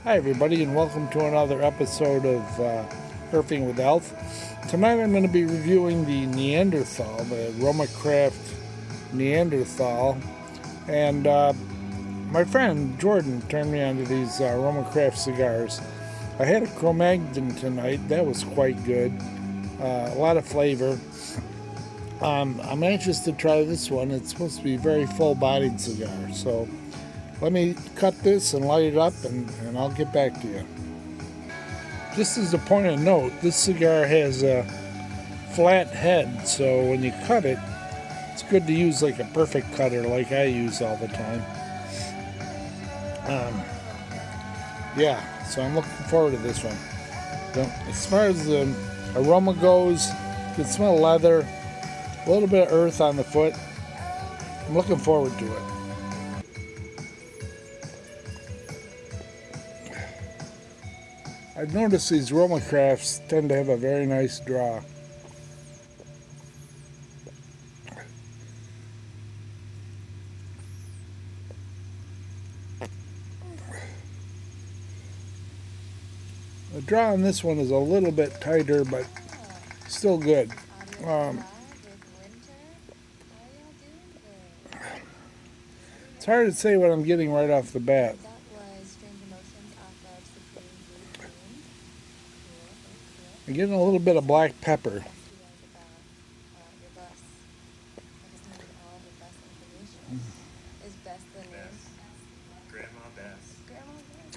Hi, everybody, and welcome to another episode of Herfing with Alf. Tonight I'm going to be reviewing the Neanderthal, the Roma Craft Neanderthal. And my friend Jordan turned me onto these Roma Craft cigars. I had a Cro-Magnon tonight. That was quite good. A lot of flavor. I'm anxious to try this one. It's supposed to be a very full-bodied cigar. So let me cut this and light it up, and I'll get back to you. Just as a point of note, this cigar has a flat head, so when you cut it, it's good to use like a perfect cutter like I use all the time. So I'm looking forward to this one. As far as the aroma goes, you can smell leather, a little bit of earth on the foot. I'm looking forward to it. I've noticed these Roma Crafts tend to have a very nice draw. The draw on this one is a little bit tighter, but still good. It's hard to say what I'm getting right off the bat. I'm getting a little bit of black pepper.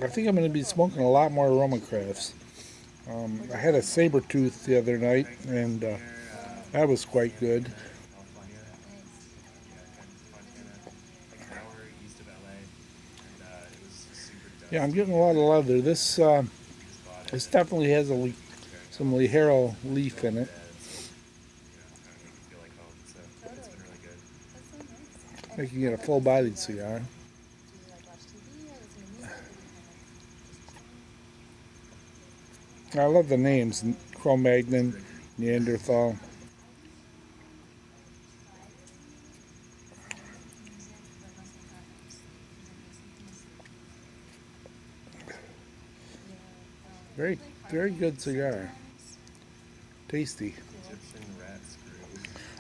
I think I'm going to be smoking a lot more Roma Crafts. I had a saber tooth the other night, and that was quite good. Yeah, I'm getting a lot of leather. This definitely has some Ligero leaf in it. Making it a full-bodied cigar. I love the names: Cro-Magnon, Neanderthal. Very, very good cigar. Tasty.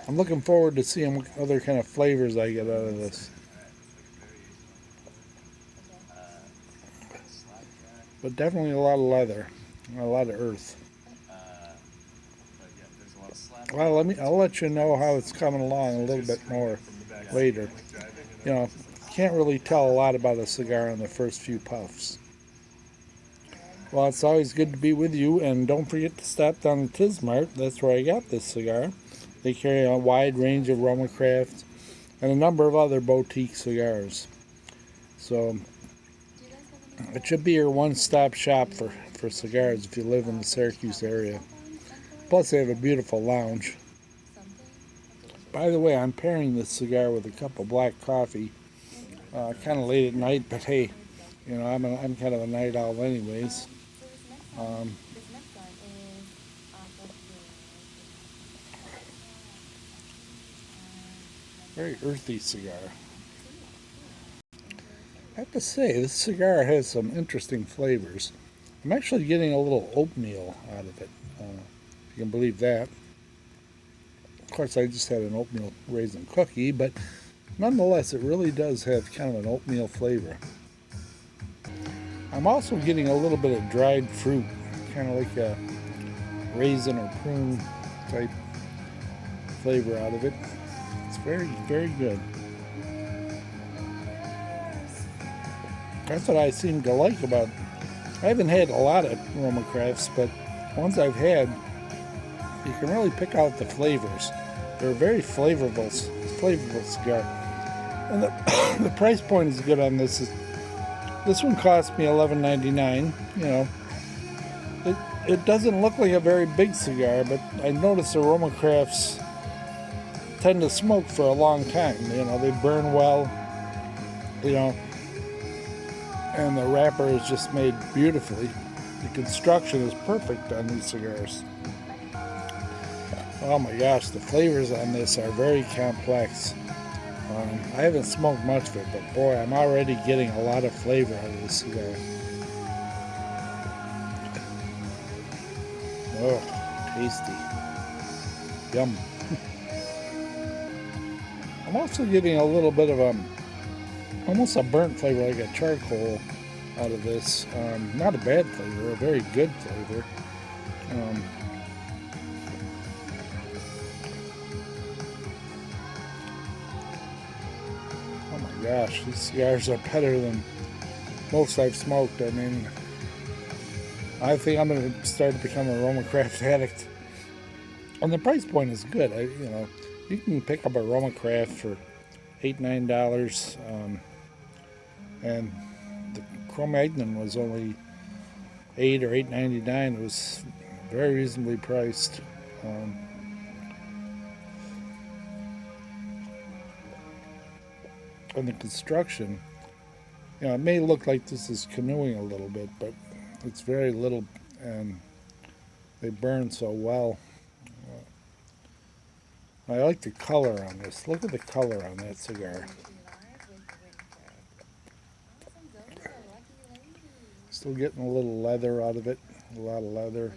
I'm looking forward to seeing what other kind of flavors I get out of this. But definitely a lot of leather, a lot of earth. Well, I'll let you know how it's coming along a little bit more later. Can't really tell a lot about a cigar in the first few puffs. Well, it's always good to be with you, and don't forget to stop down to Tismart. That's where I got this cigar. They carry a wide range of Roma Crafts and a number of other boutique cigars. So it should be your one-stop shop for cigars if you live in the Syracuse area. Plus, they have a beautiful lounge. By the way, I'm pairing this cigar with a cup of black coffee. Kind of late at night, but hey, I'm kind of a night owl anyways. Very earthy cigar. I have to say, this cigar has some interesting flavors. I'm actually getting a little oatmeal out of it, if you can believe that. Of course, I just had an oatmeal raisin cookie, but nonetheless, it really does have kind of an oatmeal flavor. I'm also getting a little bit of dried fruit, kind of like a raisin or prune type flavor out of it. It's very, very good. That's what I seem to like about it. I haven't had a lot of Roma Crafts, but ones I've had, you can really pick out the flavors. They're a very flavorful cigar. And the price point is good on this. This one cost me $11.99. It doesn't look like a very big cigar, but I noticed the Roma Crafts tend to smoke for a long time. They burn well. And the wrapper is just made beautifully. The construction is perfect on these cigars. Oh my gosh, the flavors on this are very complex. I haven't smoked much of it, but boy, I'm already getting a lot of flavor out of this cigar. Oh, tasty. Yum. I'm also getting a little bit of almost a burnt flavor, like a charcoal out of this. Not a bad flavor, a very good flavor. Um, oh my gosh, these cigars are better than most I've smoked. I mean, I think I'm going to start to become a Roma Craft addict. And the price point is good. You can pick up a Roma Craft for $8, $9, and the Cro-Magnon was only $8 or $8.99. It was very reasonably priced. Um, and the construction, it may look like this is canoeing a little bit, but it's very little, and they burn so well. I like the color on this. Look at the color on that cigar. Still getting a little leather out of it, a lot of leather.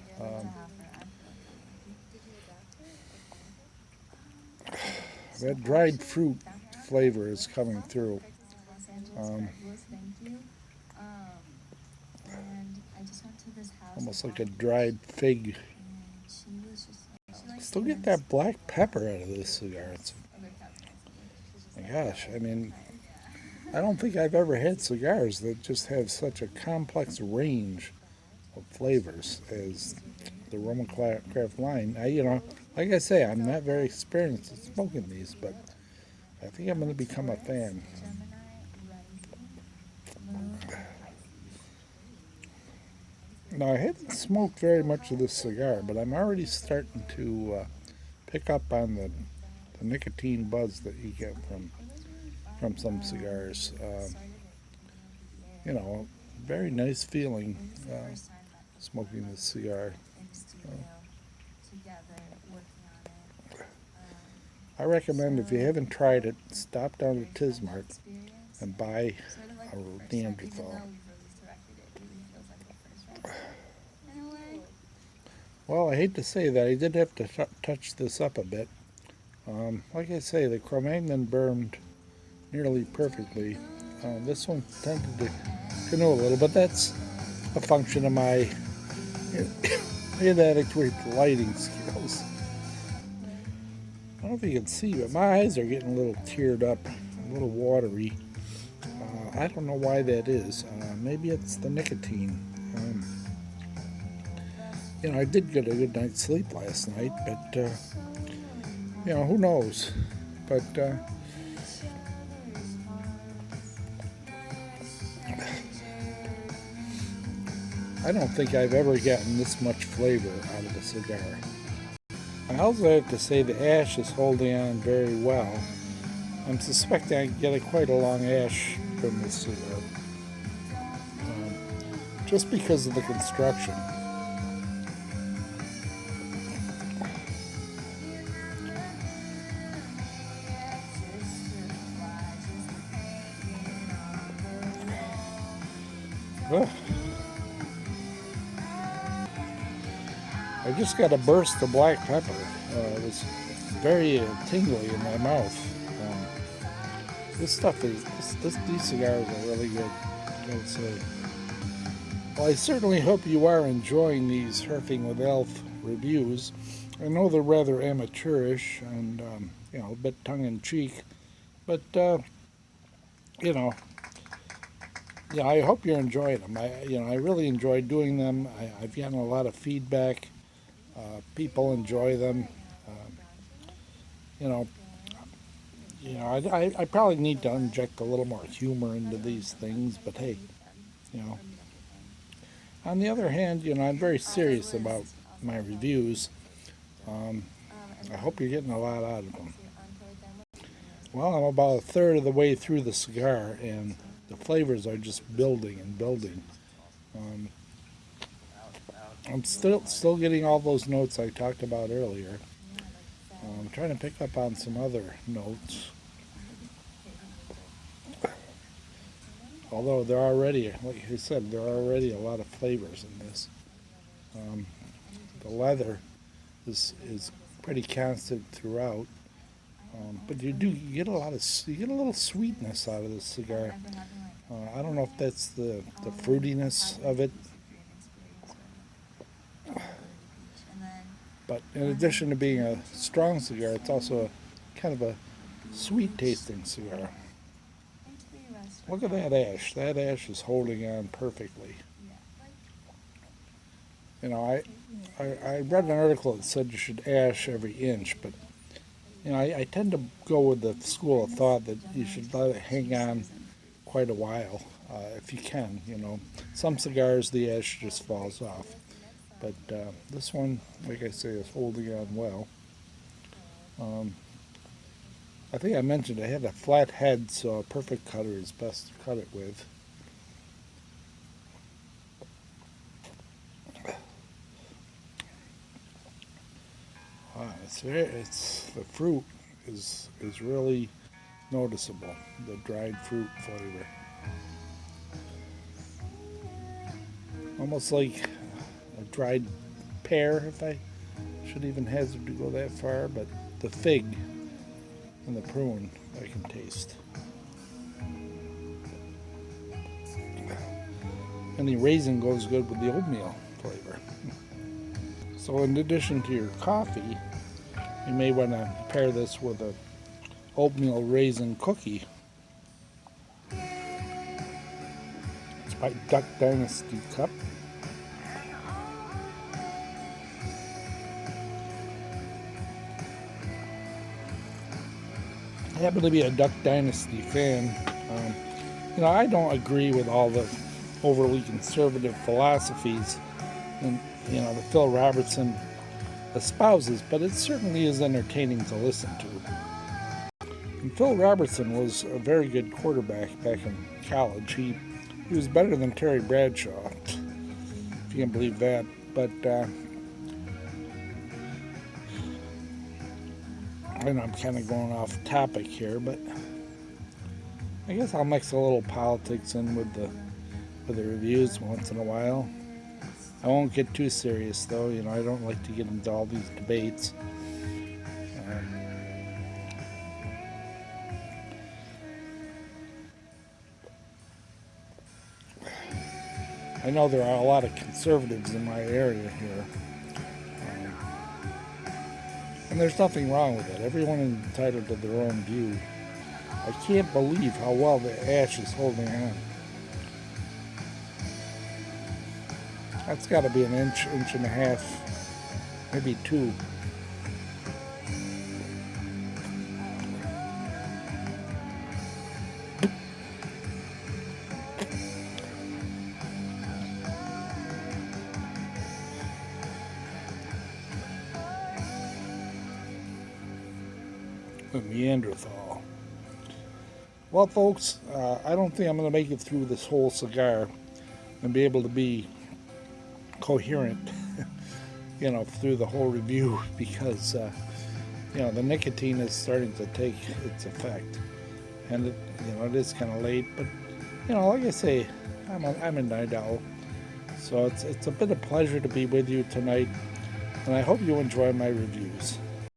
That dried fruit flavor is coming through. Almost like a dried fig. Still get that black pepper out of this cigar. My gosh, I mean, I don't think I've ever had cigars that just have such a complex range of flavors as the Roma Craft line. Like I say, I'm not very experienced at smoking these, but I think I'm going to become a fan. Now, I haven't smoked very much of this cigar, but I'm already starting to pick up on the nicotine buzz that you get from some cigars. Very nice feeling smoking this cigar. I recommend, if you haven't tried it, stop down to Tismart and buy a Neanderthal. Well, I hate to say that. I did have to touch this up a bit. Like I say, the Cro-Magnon burned nearly perfectly. This one tended to canoe a little, but that's a function of my inadequate lighting skills. I don't know if you can see, but my eyes are getting a little teared up, a little watery. I don't know why that is. Maybe it's the nicotine. I did get a good night's sleep last night, but who knows? But I don't think I've ever gotten this much flavor out of a cigar. I also have to say the ash is holding on very well. I'm suspecting I get quite a long ash from this cigar, just because of the construction. Ugh. I just got a burst of black pepper. It was very tingly in my mouth. These cigars are really good, I would say. Well, I certainly hope you are enjoying these Herfing with Alf reviews. I know they're rather amateurish and a bit tongue-in-cheek, but I hope you're enjoying them. I really enjoy doing them. I've gotten a lot of feedback. People enjoy them. I probably need to inject a little more humor into these things, but hey, On the other hand, I'm very serious about my reviews. I hope you're getting a lot out of them. Well, I'm about a third of the way through the cigar, and the flavors are just building and building. I'm still getting all those notes I talked about earlier. I'm trying to pick up on some other notes. Although like I said, there are already a lot of flavors in this. The leather is pretty constant throughout, but you get you get a little sweetness out of this cigar. I don't know if that's the fruitiness of it, but in addition to being a strong cigar, it's also kind of a sweet tasting cigar. Look at that ash. That ash is holding on perfectly. You know, I read an article that said you should ash every inch, but you know, I tend to go with the school of thought that you should let it hang on quite a while, if you can. You know, some cigars the ash just falls off, but this one, like I say, is holding on well. I think I mentioned I had a flat head, so a perfect cutter is best to cut it with. Wow, it's the fruit is really noticeable. The dried fruit flavor, almost like a dried pear, if I should even hazard to go that far. But the fig and the prune I can taste. And the raisin goes good with the oatmeal flavor. So in addition to your coffee, you may want to pair this with a oatmeal raisin cookie. It's by Duck Dynasty Cup. I happen to be a Duck Dynasty fan. You know, I don't agree with all the overly conservative philosophies and you know that Phil Robertson espouses, but it certainly is entertaining to listen to. And Phil Robertson was a very good quarterback back in college. He was better than Terry Bradshaw, if you can believe that. But I know I'm kind of going off topic here, but I guess I'll mix a little politics in with the reviews once in a while. I won't get too serious though, you know, I don't like to get into all these debates. I know there are a lot of conservatives in my area here, and there's nothing wrong with it. Everyone is entitled to their own view. I can't believe how well the ash is holding on. That's got to be an inch and a half, maybe 2. The Neanderthal. Well, folks, I don't think I'm going to make it through this whole cigar and be able to be coherent, you know, through the whole review because, you know, the nicotine is starting to take its effect, and it is kind of late. But you know, like I say, I'm a night owl, so it's a bit of pleasure to be with you tonight, and I hope you enjoy my reviews.